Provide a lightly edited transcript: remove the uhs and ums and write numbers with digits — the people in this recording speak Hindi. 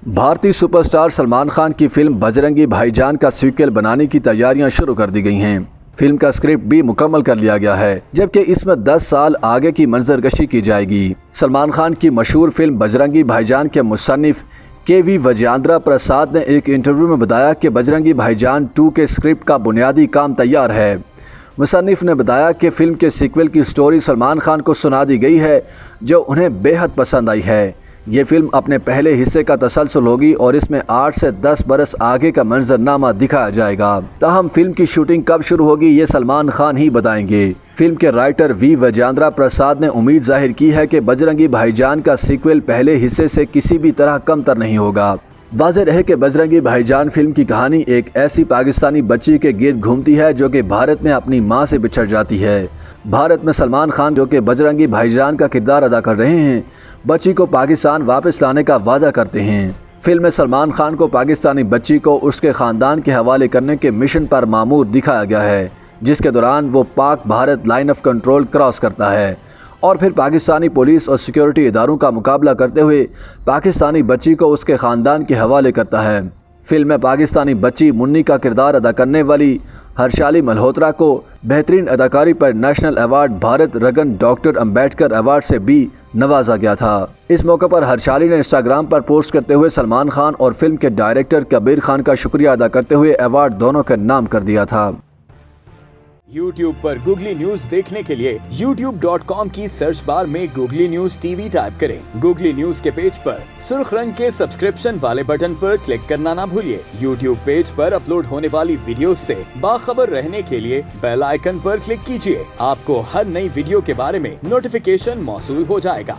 भारतीय सुपरस्टार सलमान खान की फिल्म बजरंगी भाईजान का सीक्वल बनाने की तैयारियां शुरू कर दी गई हैं। फिल्म का स्क्रिप्ट भी मुकम्मल कर लिया गया है, जबकि इसमें 10 साल आगे की मंजरकशी की जाएगी। सलमान खान की मशहूर फिल्म बजरंगी भाईजान के मुसन्निफ के.वी. विजयेंद्र प्रसाद ने एक इंटरव्यू में बताया कि बजरंगी भाईजान 2 के स्क्रिप्ट का बुनियादी काम तैयार है। मुसन्निफ ने बताया कि फिल्म के सीक्वल की स्टोरी सलमान खान को सुना दी गई है, जो उन्हें बेहद पसंद आई है। ये फिल्म अपने पहले हिस्से का तसलसल होगी और इसमें 8 से 10 बरस आगे का मंजरनामा दिखाया जाएगा। ताहम फिल्म की शूटिंग कब शुरू होगी ये सलमान खान ही बताएंगे। फिल्म के राइटर वी. विजयेंद्र प्रसाद ने उम्मीद जाहिर की है कि बजरंगी भाईजान का सीक्वल पहले हिस्से से किसी भी तरह कमतर नहीं होगा। वाज़ेह रहे कि बजरंगी भाईजान फिल्म की कहानी एक ऐसी पाकिस्तानी बच्ची के गिर्द घूमती है जो कि भारत में अपनी मां से बिछड़ जाती है। भारत में सलमान खान, जो कि बजरंगी भाईजान का किरदार अदा कर रहे हैं, बच्ची को पाकिस्तान वापस लाने का वादा करते हैं। फिल्म में सलमान खान को पाकिस्तानी बच्ची को उसके ख़ानदान के हवाले करने के मिशन पर मामूर दिखाया गया है, जिसके दौरान वो Pak Bharat line of control cross करता है और फिर पाकिस्तानी पुलिस और सिक्योरिटी इदारों का मुकाबला करते हुए पाकिस्तानी बच्ची को उसके ख़ानदान के हवाले करता है। फिल्म में पाकिस्तानी बच्ची मुन्नी का किरदार अदा करने वाली हर्षाली मल्होत्रा को बेहतरीन अदाकारी पर national award Bharat Ratna doctor Ambedkar award से भी नवाजा गया था। इस मौके पर हर्षाली ने इंस्टाग्राम पर पोस्ट करते हुए सलमान खान और फिल्म के डायरेक्टर कबीर खान का शुक्रिया अदा करते हुए अवार्ड दोनों के नाम कर दिया था। YouTube पर गूगली न्यूज देखने के लिए youtube.com की सर्च बार में गूगली न्यूज टीवी टाइप करें। गूगली न्यूज के पेज पर सुर्ख रंग के सब्सक्रिप्शन वाले बटन पर क्लिक करना ना भूलिए। YouTube पेज पर अपलोड होने वाली वीडियोस से बाखबर रहने के लिए बेल आइकन पर क्लिक कीजिए। आपको हर नई वीडियो के बारे में नोटिफिकेशन मौसूल हो जाएगा।